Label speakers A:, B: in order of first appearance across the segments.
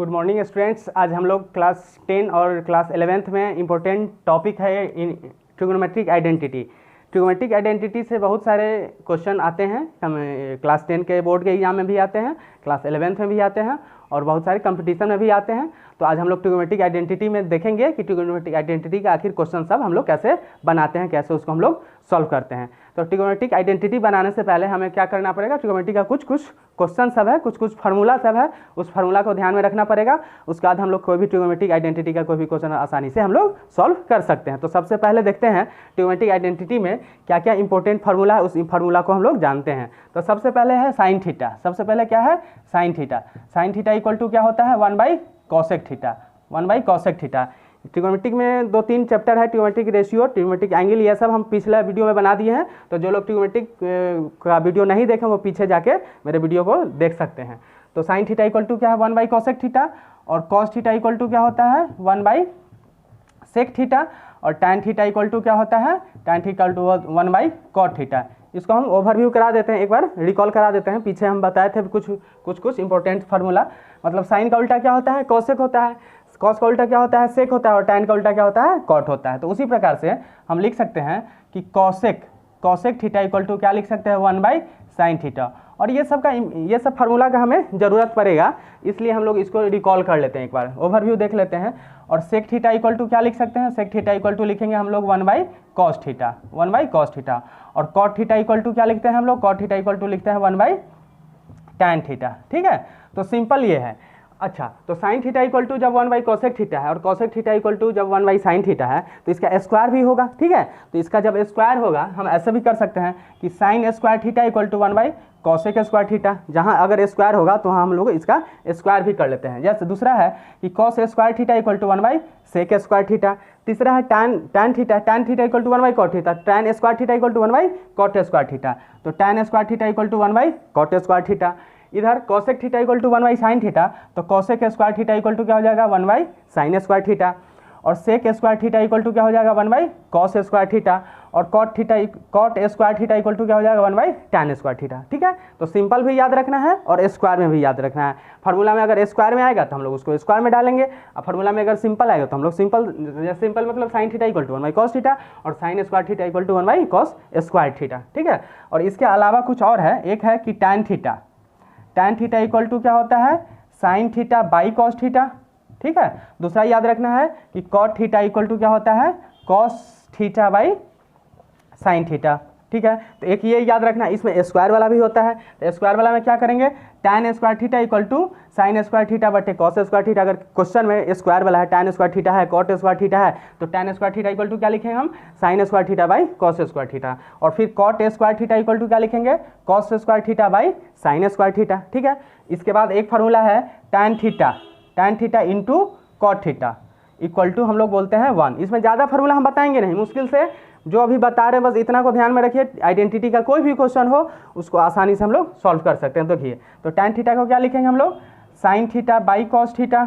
A: Good morning students. आज हम लोग क्लास 10 और क्लास 11th में इम्पोर्टेंट टॉपिक है ट्रिगोनोमेट्रिक आइडेंटिटी। ट्रिगोनोमेट्रिक आइडेंटिटी से बहुत सारे क्वेश्चन आते हैं, हम क्लास 10 के बोर्ड के एग्जाम में भी आते हैं, क्लास 11th में भी आते हैं और बहुत सारे कंपटीशन में भी आते हैं। तो आज हम लोग ट्रिगोनोमेट्रिक आइडेंटिटी में देखेंगे कि ट्रिगोनोमेट्रिक आइडेंटिटी का आखिर क्वेश्चन सब हम लोग कैसे बनाते हैं, कैसे उसको हम लोग सॉल्व करते हैं। तो ट्रिगोनोमेट्रिक आइडेंटिटी बनाने से पहले हमें क्या करना पड़ेगा, ट्रिगोनोमेट्री का कुछ क्वेश्चन सब है, कुछ फार्मूला सब है, उस फार्मूला को ध्यान में रखना पड़ेगा। उसके बाद हम लोग कोई भी ट्रिगोनोमेट्रिक आइडेंटिटी का कोई भी क्वेश्चन आसानी से हम लोग सॉल्व कर सकते हैं। तो सबसे पहले देखते हैं ट्रिगोनोमेट्रिक आइडेंटिटी में क्या क्या इंपॉर्टेंट फार्मूला है, उस फार्मूला को हम लोग जानते हैं। तो सबसे पहले है साइन थीटा। सबसे पहले क्या है, sine theta. Sine theta equal to क्या होता है, 1/cosec theta, 1/cosec theta. Trigonometric में 2-3 चैप्टर है, ट्रिगोनोमेट्रिक रेशियो, ट्रिगोनोमेट्रिक एंगल, ये सब हम पिछले वीडियो में बना दिए हैं। तो जो लोग ट्रिगोनोमेट्रिक का वीडियो नहीं देखें वो पीछे जाके मेरे वीडियो को देख सकते हैं। तो साइन थीटा इक्वल टू क्या है, 1/cosec थीटा, और कॉस थीटा इक्वल टू क्या होता है, 1/sec थीटा, और टैन थीटा इक्वल टू क्या होता है, tan theta equal to 1/cot theta. इसको हम ओवरव्यू करा देते हैं, एक बार रिकॉल करा देते हैं। पीछे हम बताए थे कुछ इंपॉर्टेंट फार्मूला। मतलब साइन का उल्टा क्या होता है, कोसेक होता है, कॉस का उल्टा क्या होता है, सेक होता है, और टैन का उल्टा क्या होता है, कॉट होता है। तो उसी प्रकार से हम लिख सकते हैं कि कॉसेक थीटा इक्वल टू क्या लिख सकते हैं, 1/sin थीटा। और ये सब फार्मूला का हमें ज़रूरत पड़ेगा, इसलिए हम लोग इसको रिकॉल कर लेते हैं, एक बार ओवरव्यू देख लेते हैं। और सेक थीटा इक्वल टू क्या लिख सकते हैं, सेक थीटा इक्वल टू लिखेंगे हम लोग 1/cos थीटा, 1/cos थीटा। और कॉट थीटा इक्वल टू क्या लिखते हैं हम लोग, कॉट थीटा इक्वल टू लिखते हैं 1/tan थीटा। ठीक है, तो सिंपल ये है। अच्छा, तो साइन थीटा इक्वल टू जब 1/cosec थीटा है और cosec थीटा इक्वल टू जब 1/sin थीटा है, तो इसका स्क्वायर भी होगा। ठीक है, तो इसका जब स्क्वायर होगा हम ऐसे भी कर सकते हैं कि sine square theta equal to 1/cosec square theta. जहाँ अगर स्क्वायर होगा तो हम लोग इसका स्क्वायर भी कर लेते हैं। जैसे दूसरा है कि cos square theta equal to 1/sec square theta. तीसरा है tan theta equal to 1/cot theta, tan square theta equal to 1/cot square theta. तो tan square theta equal to 1/cot square theta. इधर cosec theta equal to 1/sin theta, तो cosec square theta equal to क्या हो जाएगा, 1/sin square theta. और sec square theta equal to क्या हो जाएगा, 1/cos स्क्वायर थीटा। और cot square theta equal to क्या हो जाएगा, 1/tan स्क्वायर थीटा। ठीक है, तो सिंपल भी याद रखना है और स्क्वायर में भी याद रखना है। फार्मूला में अगर स्क्वायर में आएगा तो हम लोग उसको स्क्वायर में डालेंगे, और फार्मूला में अगर सिंपल आएगा तो हम लोग सिंपल मतलब sine theta equal to 1/cos theta, और sine square theta equal to 1/cos square theta. ठीक है, और इसके अलावा कुछ और है, एक है कि tan थीटा इक्वल टू क्या होता है, sine theta by cos theta. ठीक है, दूसरा याद रखना है कि कॉट थीटा इक्वल टू क्या होता है, cos theta by sine theta. ठीक है, तो एक ये याद रखना है, इसमें स्क्वायर वाला भी होता है। तो स्क्वायर वाला में क्या करेंगे, tan square theta equal to sine square theta बटे कॉस स्क्वायर थीटा। अगर क्वेश्चन में स्क्वायर वाला है, tan स्क्वायर थीटा है, कॉट स्क्वायर थीटा है, तो tan square theta equal to क्या लिखेंगे हम, sine square theta by cos square theta. और फिर cot square theta equal to क्या लिखेंगे, cos square theta by sine square theta. ठीक है, इसके बाद एक फार्मूला है tan theta into cot theta equal to हम लोग बोलते हैं 1। इसमें ज़्यादा फार्मूला हम बताएंगे नहीं, मुश्किल से जो अभी बता रहे हैं बस इतना को ध्यान में रखिए। आइडेंटिटी का कोई भी क्वेश्चन हो उसको आसानी से हम लोग सॉल्व कर सकते हैं। तो देखिए, तो tan थीटा को क्या लिखेंगे हम लोग, sine theta by cos theta.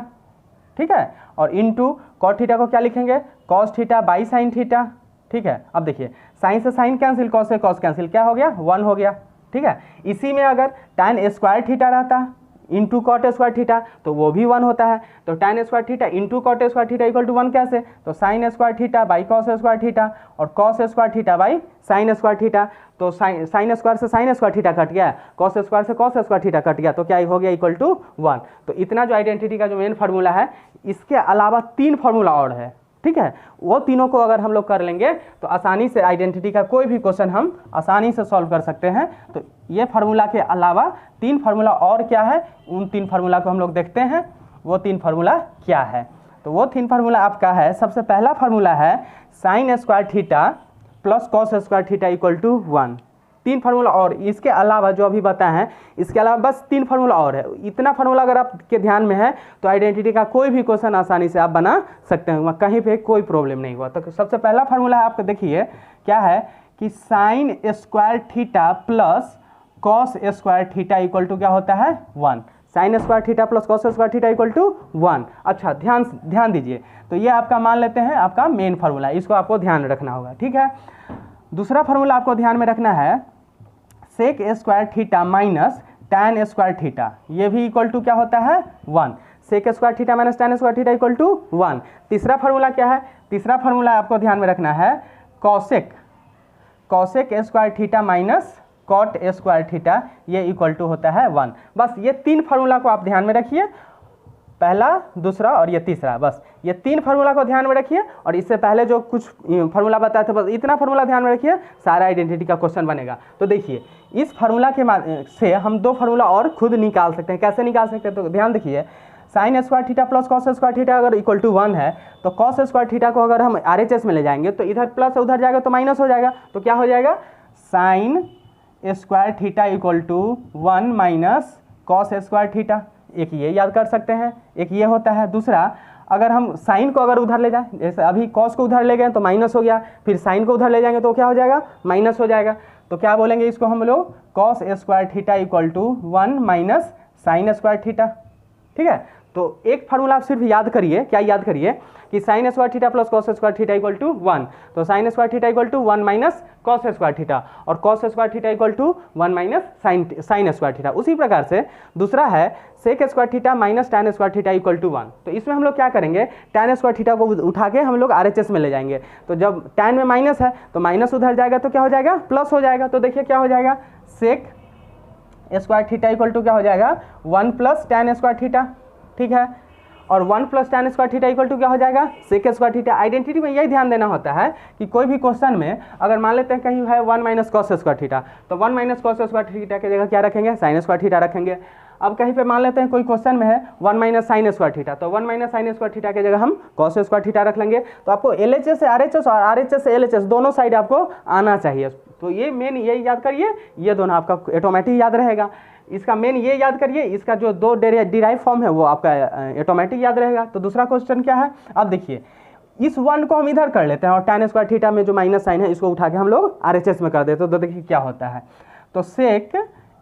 A: ठीक है, और इनटू कॉट थीटा को क्या लिखेंगे, cos theta by sine theta. ठीक है, अब देखिए साइन से साइन कैंसिल, कॉस से कॉस कैंसिल, क्या हो गया, 1 हो गया। ठीक है, इसी में अगर tan स्क्वायर थीटा रहता इंटू कॉट स्क्वायर थीटा तो वो भी 1 होता है। तो tan square theta into cot square theta equal to 1 कैसे, तो sine square theta by cos square theta, और cos square theta by sine square theta. तो साइन स्क्वायर से साइन स्क्वायर थीटा कट गया, कॉस स्क्वायर से कॉस स्क्वायर थीटा कट गया, तो क्या हो गया, इक्वल टू 1। तो इतना जो आइडेंटिटी का जो मेन फार्मूला है, इसके अलावा 3 फार्मूला और है। ठीक है, वो तीनों को अगर हम लोग कर लेंगे तो आसानी से आइडेंटिटी का कोई भी क्वेश्चन हम आसानी से सॉल्व कर सकते हैं। तो ये फार्मूला के अलावा 3 फार्मूला और क्या है, उन 3 फार्मूला को हम लोग देखते हैं, वो 3 फार्मूला क्या है। तो वो 3 फार्मूला आपका है, सबसे पहला फार्मूला है sine square theta plus cos square theta equal to 1। 3 formula और इसके अलावा जो अभी बताए हैं, इसके अलावा बस 3 फार्मूला और है। इतना फार्मूला अगर आपके ध्यान में है तो आइडेंटिटी का कोई भी क्वेश्चन आसानी से आप बना सकते हैं, कहीं पे कोई प्रॉब्लम नहीं हुआ। तो सबसे पहला फार्मूला है आपको, देखिए क्या है कि sine square theta plus cos square theta equal to क्या होता है, 1। Sine square theta plus cos square theta equal to 1। अच्छा, ध्यान दीजिए, तो ये आपका मान लेते हैं आपका मेन फार्मूला, इसको आपको ध्यान रखना होगा। ठीक है, दूसरा फार्मूला आपको ध्यान में रखना है, sec square theta minus tan square theta, ये भी इक्वल टू क्या होता है, 1। Sec square theta minus tan square theta equal to 1। तीसरा फार्मूला क्या है, तीसरा फार्मूला आपको ध्यान में रखना है cosec square theta minus cot square theta, ये इक्वल टू होता है 1। बस ये तीन फार्मूला को आप ध्यान में रखिए, पहला, दूसरा और ये तीसरा, बस ये तीन फार्मूला को ध्यान में रखिए। और इससे पहले जो कुछ फार्मूला बताए थे बस इतना फार्मूला ध्यान में रखिए, सारा आइडेंटिटी का क्वेश्चन बनेगा। तो देखिए इस फार्मूला के से हम दो फार्मूला और खुद निकाल सकते हैं। कैसे निकाल सकते हैं, तो ध्यान देखिए, sign square theta plus cos square theta अगर इक्वल टू 1 है तो कॉस स्क्वायर थीटा को अगर हम RHS में ले जाएंगे तो इधर प्लस उधर जाएगा तो माइनस हो जाएगा। तो क्या हो जाएगा, sine square theta equal to 1 minus cos square theta. एक ये याद कर सकते हैं, एक ये होता है। दूसरा, अगर हम साइन को अगर उधर ले जाएं, जैसे अभी कॉस को उधर ले गए तो माइनस हो गया, फिर साइन को उधर ले जाएंगे तो क्या हो जाएगा, माइनस हो जाएगा। तो क्या बोलेंगे इसको हम लोग, cos square theta equal to 1 minus sine square theta. ठीक है, तो एक फार्मूला आप सिर्फ याद करिए, क्या याद करिए कि sine square theta plus cos square theta equal to 1, तो sine square theta equal to 1 minus cos square theta, और cos square theta equal to 1 minus sine square theta. उसी प्रकार से दूसरा है sec square theta minus tan square theta equal to 1। तो इसमें हम लोग क्या करेंगे, tan स्क्वायर थीटा को उठा के हम लोग RHS में ले जाएंगे। तो जब tan में माइनस है तो माइनस उधर जाएगा तो क्या हो जाएगा, प्लस हो जाएगा। तो देखिए क्या हो जाएगा, sec square theta equal to क्या हो जाएगा, 1 प्लस tan स्क्वायर थीटा। ठीक है, और 1 plus tan square theta equal to क्या हो जाएगा, सेक स्क्वायर थीटा। आइडेंटिटी में यही ध्यान देना होता है कि कोई भी क्वेश्चन में अगर मान लेते हैं कहीं है 1 माइनस कॉस स्क्वायर थीटा, तो 1 माइनस कॉस स्क्वायर थीटा की जगह क्या रखेंगे, साइन स्क्वायर थीटा रखेंगे। अब कहीं पे मान लेते हैं कोई क्वेश्चन में है 1 माइनस साइन स्क्वायर थीटा, तो 1 माइनस साइन स्क्वायर थीटा की जगह हम कॉस स्क्वायर थीटा रख लेंगे। तो आपको LHS से RHS और RHS से LHS दोनों साइड आपको आना चाहिए। तो ये मेन ये याद करिए, ये दोनों आपका ऑटोमेटिक याद रहेगा। इसका मेन ये याद करिए, इसका जो दो डिराइव फॉर्म है वो आपका ऑटोमेटिक याद रहेगा। तो दूसरा क्वेश्चन क्या है, अब देखिए इस 1 को हम इधर कर लेते हैं और tan स्क्वायर थीटा में जो माइनस साइन है इसको उठा के हम लोग RHS में कर देते हैं। तो देखिए क्या होता है, तो सेक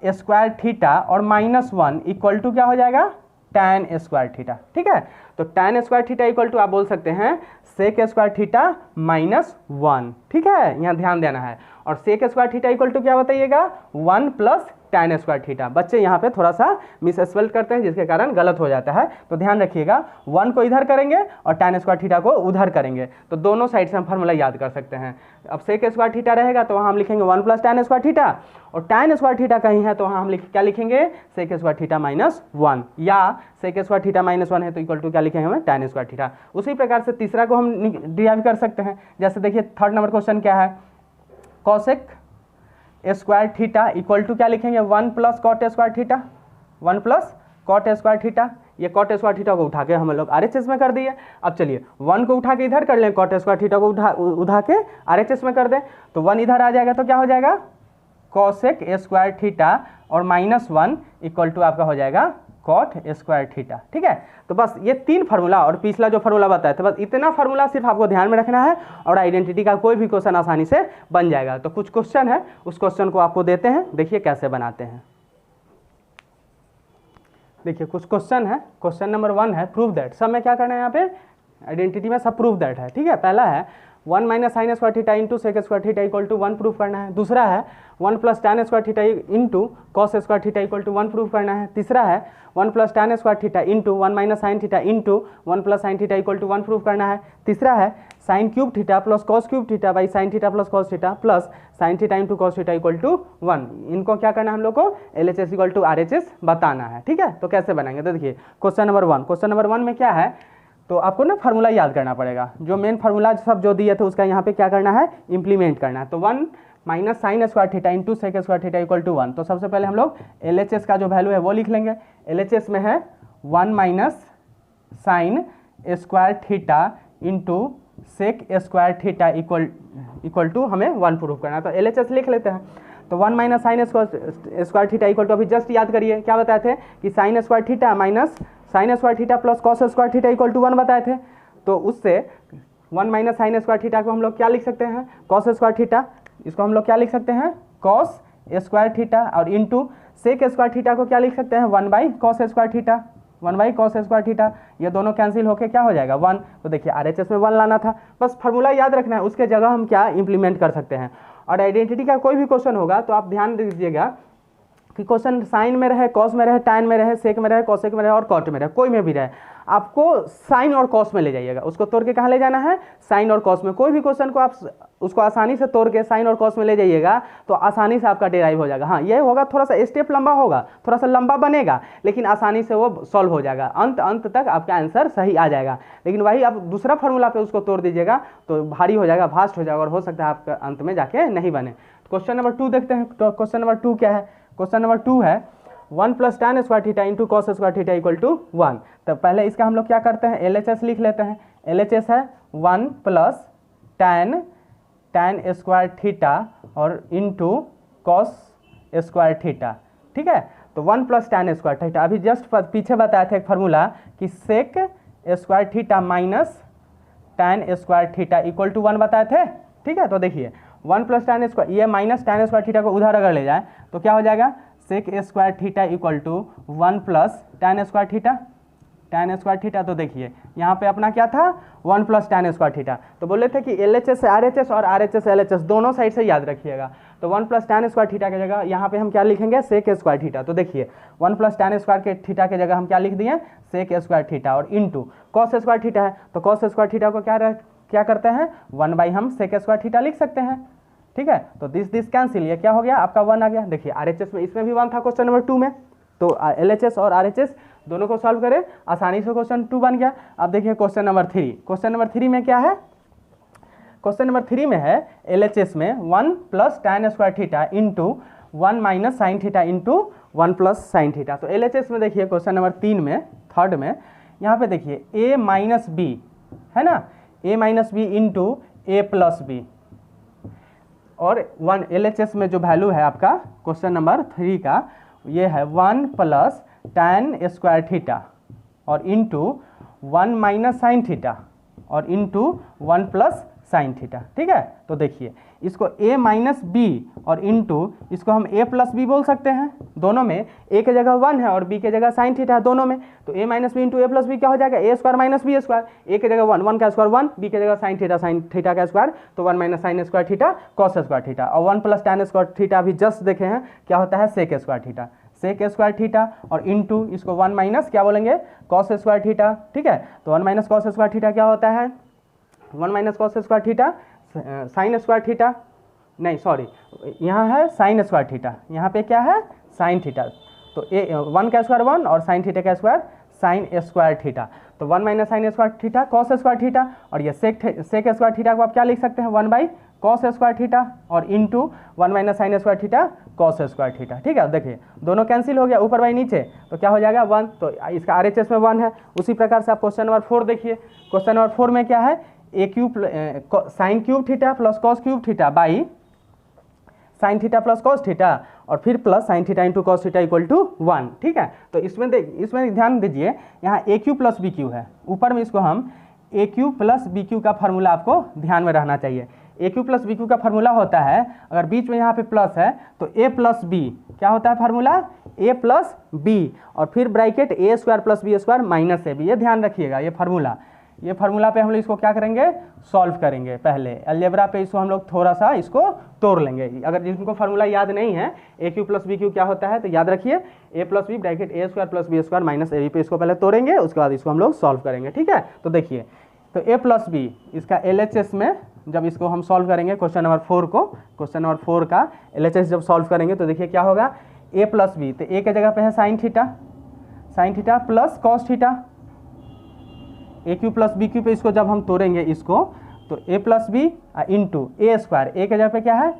A: स्क्वायर थीटा और -1 इक्वल टू क्या हो जाएगा, tan स्क्वायर थीटा। ठीक है, तो tan square theta equal to आप बोल सकते हैं सेक स्क्वायर थीटा -1। ठीक है, यहाँ ध्यान देना है। और sec square theta equal to क्या बताइएगा, 1 प्लस tan स्क्वायर थीटा। बच्चे यहाँ पे थोड़ा सा मिसस्पेल करते हैं जिसके कारण गलत हो जाता है, तो ध्यान रखिएगा 1 को इधर करेंगे और tan स्क्वायर थीटा को उधर करेंगे, तो दोनों साइड से हम फार्मूला याद कर सकते हैं। अब सेक स्क्वायर थीटा रहेगा तो वहाँ हम लिखेंगे 1 प्लस tan स्क्वायर थीटा, और tan स्क्वायर थीटा कहीं है तो वहाँ हम क्या लिखेंगे, सेक स्क्वायर थीटा -1, या सेक स्क्वायर थीटा -1 है तो इक्वल टू क्या लिखेंगे हमें, tan स्क्वायर थीटा। उसी प्रकार से तीसरा को हम डिराइव कर सकते हैं। जैसे देखिए थर्ड नंबर क्वेश्चन क्या है, cosec square theta equal to क्या लिखेंगे, 1 plus cot square theta, 1 plus cot square theta. ये कॉट स्क्वायर थीटा को उठा के हम लोग RHS में कर दिए। अब चलिए 1 को उठा के इधर कर लें, कॉट स्क्वायर थीटा को उठा के RHS में कर दें, तो 1 इधर आ जाएगा तो क्या हो जाएगा, कॉसेक स्क्वायर थीटा और -1 इक्वल टू आपका हो जाएगा कॉट स्क्वायर थीटा। ठीक है, तो बस ये तीन फार्मूला और पिछला जो फार्मूला बताया था, बस इतना फार्मूला सिर्फ आपको ध्यान में रखना है और आइडेंटिटी का कोई भी क्वेश्चन आसानी से बन जाएगा। तो कुछ क्वेश्चन है, उस क्वेश्चन को आपको देते हैं, देखिए कैसे बनाते हैं। देखिए कुछ क्वेश्चन है, क्वेश्चन नंबर 1 है प्रूव दैट। सब में क्या करना है, यहाँ पे आइडेंटिटी में सब प्रूव दैट है। ठीक है, पहला है 1 minus sine square theta into sec square theta equal to 1 proof करना है। दूसरा है 1 plus tan square theta into cos square theta equal to 1 proof करना है। तीसरा है 1 plus tan square theta into 1 minus sine theta into 1 plus sine theta equal to 1 proof करना है। तीसरा है sine cube theta plus cos cube theta by sine theta plus cos theta plus sine theta into cos theta equal to 1। इनको क्या करना है, हम लोग को LHS इक्वल टू RHS बताना है। ठीक है, तो कैसे बनाएंगे, तो देखिए क्वेश्चन नंबर 1, क्वेश्चन नंबर 1 में क्या है, तो आपको ना फार्मूला याद करना पड़ेगा। जो मेन फार्मूला सब जो दिए थे उसका यहाँ पे क्या करना है, इम्प्लीमेंट करना है। तो 1 minus sine square theta into sec square theta equal to 1। तो सबसे पहले हम लोग LHS का जो वैल्यू है वो लिख लेंगे। LHS में है 1 minus sine square theta into sec square theta equal to हमें 1 प्रूफ करना है। तो LHS लिख लेते हैं। तो 1 minus sine square theta equal to, अभी जस्ट याद करिए क्या बताए थे कि sine square theta minus sine square theta plus cos square theta equal to 1 बताए थे। तो उससे 1 माइनस साइन स्क्वायर थीटा को हम लोग क्या लिख सकते हैं, कॉस स्क्वायर थीटा, इसको हम लोग क्या लिख सकते हैं, कॉस स्क्वायर थीटा, और इंटू सेक स्क्वायर थीटा को क्या लिख सकते हैं, 1 by cos square theta, 1 by cos square theta. ये दोनों कैंसिल होके क्या हो जाएगा, 1। तो देखिए RHS में 1 लाना था, बस फार्मूला याद रखना है, उसके जगह हम क्या इंप्लीमेंट कर सकते हैं। और आइडेंटिटी का कोई भी क्वेश्चन होगा तो आप ध्यान दीजिएगा कि क्वेश्चन साइन में रहे, कॉस में रहे, टैन में रहे, सेक में रहे, कॉसेक में रहे और कॉट में रहे, कोई में भी रहे, आपको साइन और कॉस में ले जाइएगा। उसको तोड़ के कहाँ ले जाना है? साइन और कॉस में। कोई भी क्वेश्चन को आप उसको आसानी से तोड़ के साइन और कॉस में ले जाइएगा तो आसानी से आपका डेराइव हो जाएगा। हाँ, ये होगा थोड़ा सा स्टेप लंबा होगा, थोड़ा सा लंबा बनेगा, लेकिन आसानी से वो सॉल्व हो जाएगा। अंत तक आपका आंसर सही आ जाएगा। लेकिन वही आप दूसरा फार्मूला पे उसको तोड़ दीजिएगा तो भारी हो जाएगा, भास्ट हो जाएगा और हो सकता है आपका अंत में जाके नहीं बने। क्वेश्चन नंबर 2 देखते हैं। तो क्वेश्चन नंबर 2 क्या है? क्वेश्चन नंबर 2 है 1 + tan square theta into cos square theta equal to 1। तो पहले इसका हम लोग क्या करते हैं? LHS लिख लेते हैं। LHS है 1 + tan स्क्वायर थीटा और इंटू कॉस स्क्वायर थीटा। ठीक है, तो 1 + tan स्क्वायर थीटा, अभी जस्ट पीछे बताया था एक फार्मूला कि sec square theta minus tan square theta equal to 1 बताए थे। ठीक है, तो देखिए 1 + tan स्क्वायर, ये माइनस tan स्क्वायर थीटा को उधर अगर ले जाए तो क्या हो जाएगा? Sec square theta equal to 1 + tan square theta. tan square theta, तो देखिए यहाँ पे अपना क्या था? 1 + tan स्क्वायर थीटा। तो बोले थे कि LHS से RHS और RHS से LHS दोनों साइड से याद रखिएगा। तो 1 + tan स्क्वायर थीटा की जगह यहाँ पे हम क्या लिखेंगे? Sec square theta. तो देखिए 1 + tan स्क्वायर के थीटा की जगह हम क्या लिख दिए? सेक स्क्वायर थीटा और इंटू कॉस स्क्वायर थीटा है, तो कॉस स्क्वायर थीटा को क्या करते हैं? 1/, हम सेक स्क्वायर थीटा लिख सकते हैं। ठीक है, तो दिस कैंसिल, ये क्या हो गया? आपका 1 आ गया। देखिए RHS में, इसमें भी 1 था क्वेश्चन नंबर 2 में, तो LHS और RHS दोनों को सॉल्व करें, आसानी से क्वेश्चन 2 बन गया। अब देखिए क्वेश्चन नंबर 3। क्वेश्चन नंबर 3 में क्या है? क्वेश्चन नंबर 3 में है LHS में 1 + tan square theta into 1 - sin theta into 1 + sin theta. तो LHS में देखिए क्वेश्चन नंबर 3 में, थर्ड में, यहाँ पे देखिए a - b है ना, a - b into a + b और 1 LHS में जो वैल्यू है आपका क्वेश्चन नंबर 3 का, ये है 1 + tan स्क्वायर थीटा और इंटू 1 - sin थीटा और इंटू 1 + sin थीटा। ठीक है, तो देखिए इसको a - b और इंटू इसको हम a + b बोल सकते हैं। दोनों में a के जगह 1 है और b के जगह sin थीटा है दोनों में, तो a - b into a + b क्या हो जाएगा? a² - b²। a के जगह 1 का स्क्वायर 1, b के जगह sin थीटा का स्क्वायर, तो 1 - sin square theta cos square theta, और 1 + tan स्क्वायर थीटा अभी जस्ट देखे हैं क्या होता है? Sec square theta. Sec square theta और इंटू इसको 1 - क्या बोलेंगे? Cos square theta. ठीक है, तो 1 - कॉस स्क्वायर थीटा क्या होता है? 1 - cos square theta sine square theta, नहीं सॉरी, यहाँ है साइन स्क्वायर थीटा, यहाँ पे क्या है? Sine theta. तो 1 का स्क्वायर 1 और साइन थीटा का स्क्वायर साइन स्क्वायर थीटा, तो 1 - sign square theta cos square theta, और ये सेक स्क्वायर थीटा को आप क्या लिख सकते हैं? 1 / कॉस स्क्वायर थीटा और into 1 - sign square theta cos square theta. ठीक है, देखिए दोनों कैंसिल हो गया ऊपर बाई नीचे, तो क्या हो जाएगा? 1। तो इसका RHS में 1 है। उसी प्रकार से आप क्वेश्चन नंबर 4 देखिए। क्वेश्चन नंबर 4 में क्या है? a³ sine cube theta plus cos cube theta by sine theta plus cos theta और फिर plus sine theta into cos theta equal to 1। ठीक है, तो इसमें ध्यान दीजिए, यहाँ AQ + BQ है, ऊपर में इसको हम AQ + BQ का फार्मूला आपको ध्यान में रहना चाहिए। AQ + BQ का फार्मूला होता है, अगर बीच में यहाँ पे प्लस है तो a + b क्या होता है फार्मूला? a + b और फिर ब्रैकेट a² + b² - ab। ये ध्यान रखिएगा, ये फार्मूला पे हम लोग इसको क्या करेंगे? सॉल्व करेंगे। पहले अलजेब्रा पे इसको हम लोग थोड़ा सा इसको तोड़ लेंगे। अगर जिनको फार्मूला याद नहीं है AQ + BQ क्या होता है, तो याद रखिए a + b bracket a² + b² - ab पे इसको पहले तोड़ेंगे, उसके बाद इसको हम लोग सॉल्व करेंगे। ठीक है, तो देखिए, तो a + b इसका LHS में जब इसको हम सॉल्व करेंगे क्वेश्चन नंबर 4 को, क्वेश्चन नंबर 4 का LHS जब सॉल्व करेंगे तो देखिए क्या होगा? a + b, तो a के जगह पे है sine theta plus cos theta, AQ + BQ पे इसको जब हम तोड़ेंगे इसको, तो a + b into a², a के जगह पे क्या है?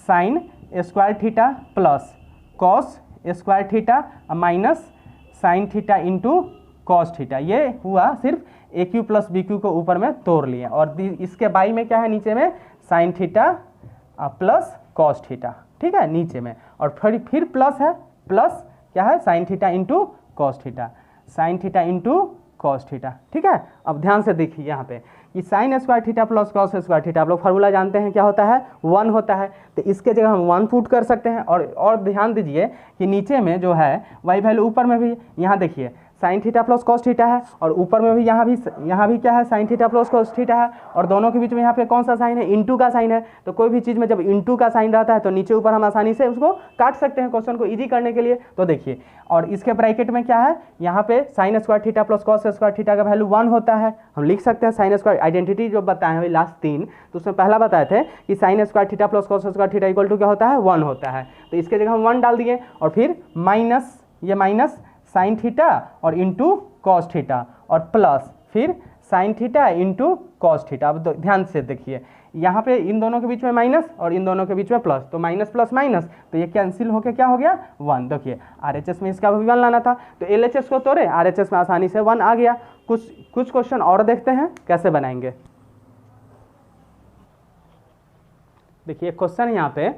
A: Sine square theta plus cos square theta minus sine theta into cos theta. ये हुआ सिर्फ AQ + BQ को ऊपर में तोड़ लिए, और इसके बाई में क्या है? नीचे में sign theta plus cos theta. ठीक है, नीचे में, और फिर प्लस है, प्लस क्या है? Sine theta into cos theta, sine theta into cos theta. ठीक है, अब ध्यान से देखिए यहाँ पे कि sine square theta plus cos square theta आप लोग फार्मूला जानते हैं क्या होता है? 1 होता है, तो इसके जगह हम 1 पुट कर सकते हैं। और ध्यान दीजिए कि नीचे में जो है वही वैल्यू ऊपर में भी, यहाँ देखिए sign theta plus cos theta है, और ऊपर में भी यहाँ भी क्या है, sine theta plus cos theta है, और दोनों के बीच में यहाँ पे कौन सा साइन है, इंटू का साइन है। तो कोई भी चीज़ में जब इंटू का साइन रहता है तो नीचे ऊपर हम आसानी से उसको काट सकते हैं क्वेश्चन को ईजी करने के लिए। तो देखिए, और इसके ब्रैकेट में क्या है, यहाँ पे sign square theta plus cos square theta का वैल्यू 1 होता है। हम लिख सकते हैं साइन स्क्वायर आइडेंटिटी जो बताए हैं लास्ट 3, तो उसमें पहला बताए थे कि sine square theta plus cos square theta equal to क्या होता है, 1 होता है। तो इसके जगह हम 1 डाल दिए, और फिर माइनस, ये माइनस साइन थीटा और इंटू कॉस थीटा, और प्लस फिर sign theta into cos theta. अब ध्यान से देखिए, यहाँ पे इन दोनों के बीच में माइनस और इन दोनों के बीच में प्लस, तो माइनस प्लस माइनस, तो ये कैंसिल होकर क्या हो गया, 1। देखिए RHS में इसका भी 1 लाना था, तो LHS को तोड़े, RHS में आसानी से 1 आ गया। कुछ क्वेश्चन और देखते हैं कैसे बनाएंगे। देखिए क्वेश्चन यहाँ पे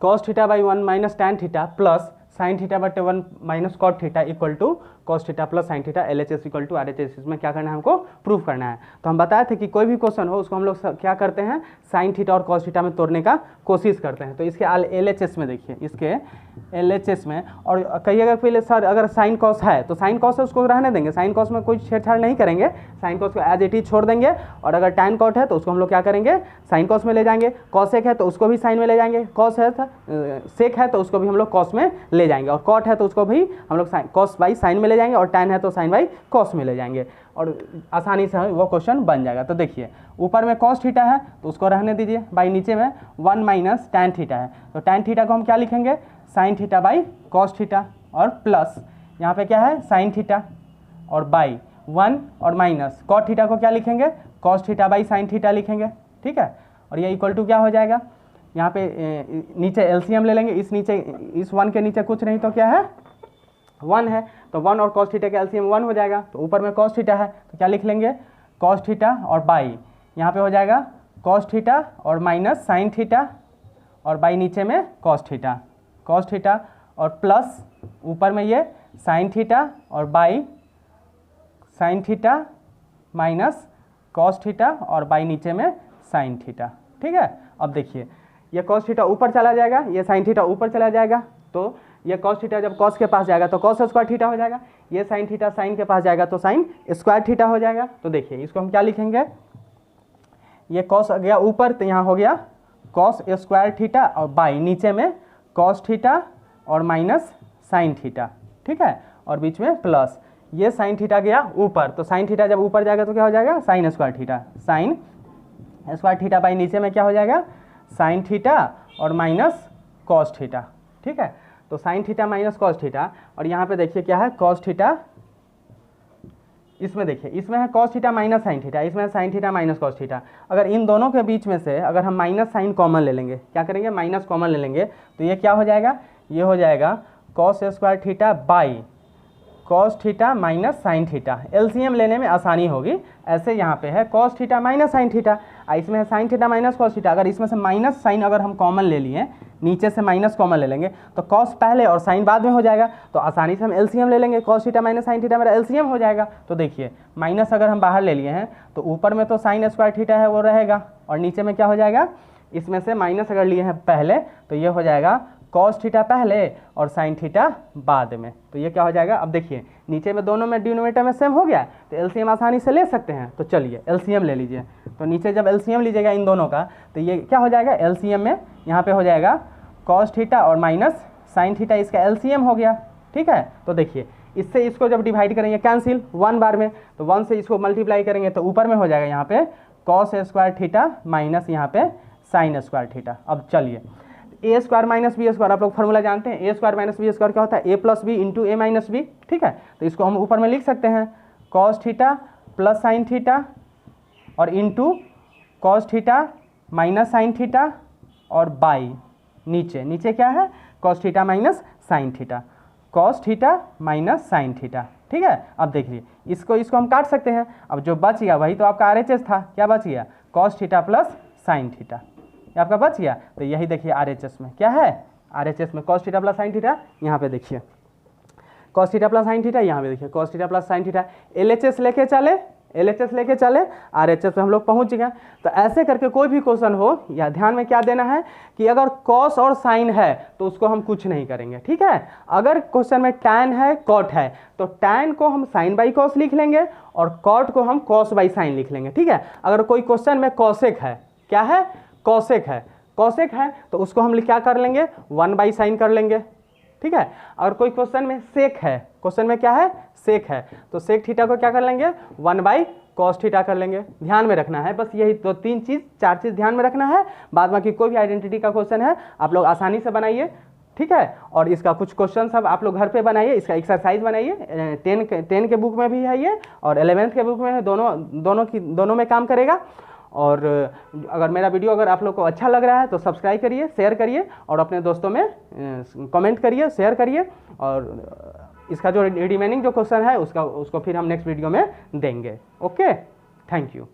A: cos theta by 1 minus tan theta plus sine theta बटे 1 minus cot theta equal to cos theta plus sine theta LHS equal to RHS। इसमें क्या करना है, हमको प्रूफ करना है। तो हम बताए थे कि कोई भी क्वेश्चन हो उसको हम लोग क्या करते हैं, साइन थीटा और कॉस थीटा में तोड़ने का कोशिश करते हैं। तो इसके LHS में देखिए, इसके LHS में, और कहिएगा पहले सर अगर साइन कॉस है तो साइन कॉस है उसको रहने देंगे, साइन कॉस में कोई छेड़छाड़ नहीं करेंगे, साइन कॉस को एज इट इज छोड़ देंगे। और अगर टैन कॉट है तो उसको हम लोग क्या करेंगे, साइन कॉस में ले जाएंगे। कॉसेक है तो उसको भी साइन में ले जाएंगे, कॉस है सेक है तो उसको भी हम लोग कॉस में ले जाएंगे, और कॉट है तो उसको भी हम लोग कॉस बाई साइन में ले जाएंगे, और टैन है तो साइन बाई कॉस में ले जाएंगे, और आसानी से वो क्वेश्चन बन जाएगा। तो देखिए ऊपर में कॉस थीटा है तो उसको रहने दीजिए, बाई नीचे में 1 माइनस टैन थीटा है, तो टैन थीटा को हम क्या लिखेंगे, sine theta by cos theta, और प्लस यहाँ पे क्या है साइन थीटा, और बाई 1 और माइनस कॉट थीटा को क्या लिखेंगे, cos theta by sine theta लिखेंगे। ठीक है, और ये इक्वल टू क्या हो जाएगा, यहाँ पे नीचे एलसीएम ले लेंगे, इस 1 के नीचे कुछ नहीं तो क्या है 1 है, तो 1 और कॉस थीटा का एलसीएम 1 हो जाएगा। तो ऊपर में कॉस थीटा है तो क्या लिख लेंगे, कॉस थीटा और बाई यहाँ पे हो जाएगा कॉस थीटा और माइनस साइन थीटा, और बाई नीचे में कॉस थीटा और प्लस ऊपर में ये साइन थीटा और by sine theta minus cos theta और बाई नीचे में साइन थीटा। ठीक है, अब देखिए ये कॉस थीटा ऊपर चला जाएगा, ये साइन थीटा ऊपर चला जाएगा, तो ये कॉस थीटा जब कॉस के पास जाएगा तो कॉस स्क्वायर थीटा हो जाएगा, ये साइन थीटा साइन के पास जाएगा तो साइन स्क्वायर थीटा हो जाएगा। तो देखिए इसको हम क्या लिखेंगे, ये कॉस गया ऊपर तो यहाँ हो गया कॉस स्क्वायर थीटा, और बाई नीचे में कॉस थीटा और माइनस साइन थीटा। ठीक है, और बीच में प्लस, ये साइन थीटा गया ऊपर, तो साइन थीटा जब ऊपर जाएगा तो क्या हो जाएगा, साइन स्क्वायर थीटा बाई नीचे में क्या हो जाएगा, साइन थीटा और माइनस कॉस थीटा। ठीक है, तो sine theta minus cos theta, और यहाँ पे देखिए क्या है कॉस थीटा, इसमें देखिए इसमें है cos theta minus sine theta, इसमें है sine theta minus cos theta. अगर इन दोनों के बीच में से अगर हम माइनस साइन कॉमन ले लेंगे, क्या करेंगे, माइनस कॉमन ले लेंगे, तो ये क्या हो जाएगा, ये हो जाएगा cos square theta by cos theta minus sine theta. LCM लेने में आसानी होगी, ऐसे यहाँ पे है cos theta minus sine theta, इसमें है sine theta minus cos theta. अगर इसमें से माइनस साइन अगर हम कॉमन ले लिए, नीचे से माइनस कॉमन ले लेंगे, तो कॉस पहले और साइन बाद में हो जाएगा, तो आसानी से हम एलसीएम ले लेंगे, cos theta minus sine theta मेरा एलसीएम हो जाएगा। तो देखिए माइनस अगर हम बाहर ले लिए हैं तो ऊपर में तो साइन स्क्वायर थीटा है वो रहेगा, और नीचे में क्या हो जाएगा, इसमें से माइनस अगर लिए हैं पहले तो ये हो जाएगा कॉस थीटा पहले और साइन थीटा बाद में, तो ये क्या हो जाएगा। अब देखिए नीचे में दोनों में डिनोमिनेटर में सेम हो गया, तो एलसीएम आसानी से ले सकते हैं, तो चलिए एलसीएम ले लीजिए। तो नीचे जब एलसीएम लीजिएगा इन दोनों का, तो ये क्या हो जाएगा, एलसीएम में यहाँ पे हो जाएगा कॉस थीटा और माइनस साइन थीटा, इसका एलसीएम हो गया। ठीक है, तो देखिए इससे इसको जब डिवाइड करेंगे कैंसिल 1 बार में, तो 1 से इसको मल्टीप्लाई करेंगे तो ऊपर में हो जाएगा यहाँ पे कॉस स्क्वायर थीटा माइनस यहाँ पे साइन स्क्वायर थीटा। अब चलिए ए स्क्वायर माइनस बी स्क्वायर, आप लोग फॉर्मूला जानते हैं, ए स्क्वायर माइनस बी स्क्वायर क्या होता है, ए प्लस बी इंटू ए माइनस बी। ठीक है, तो इसको हम ऊपर में लिख सकते हैं cos theta plus sine theta और into cos theta minus sine theta, और बाई नीचे क्या है cos theta minus sine theta, cos theta minus sine theta. ठीक है, अब देखिए इसको हम काट सकते हैं, अब जो बच गया वही तो आपका RHS था, क्या बच गया, cos theta plus sine theta, ये आपका बच गया। तो यही देखिए RHS में क्या है, RHS में cos theta plus sine theta, यहाँ पे देखिए cos theta plus sine theta, यहाँ पे देखिए cos theta plus sine theta. LHS लेके चले, LHS लेके चले, RHS पे हम लोग पहुंच गए। तो ऐसे करके कोई भी क्वेश्चन हो, या ध्यान में क्या देना है कि अगर कॉस और साइन है तो उसको हम कुछ नहीं करेंगे, ठीक है। अगर क्वेश्चन में टैन है, कॉट है, तो टैन को हम साइन बाई कॉस लिख लेंगे और कॉट को हम कॉस बाई साइन लिख लेंगे, ठीक है। अगर कोई क्वेश्चन में कॉसेक है, क्या है, कॉसेक है, कॉसेक है तो उसको हम क्या कर लेंगे, 1 बाई साइन कर लेंगे, ठीक है। अगर कोई क्वेश्चन में सेक है, क्वेश्चन में क्या है, सेक है, तो सेक थीटा को क्या कर लेंगे, 1 बाई कॉस थीटा कर लेंगे। ध्यान में रखना है बस यही तो 3 चीज़ 4 चीज़ ध्यान में रखना है। बाद बाकी कोई भी आइडेंटिटी का क्वेश्चन है आप लोग आसानी से बनाइए, ठीक है। और इसका कुछ क्वेश्चन सब आप लोग घर पे बनाइए, इसका एक्सरसाइज बनाइए। 10 के बुक में भी है ये और 11th के बुक में है, दोनों में काम करेगा। और अगर मेरा वीडियो अगर आप लोग को अच्छा लग रहा है तो सब्सक्राइब करिए, शेयर करिए और अपने दोस्तों में कमेंट करिए, शेयर करिए। और इसका जो रिमेनिंग जो क्वेश्चन है उसको फिर हम नेक्स्ट वीडियो में देंगे। Okay, thank you.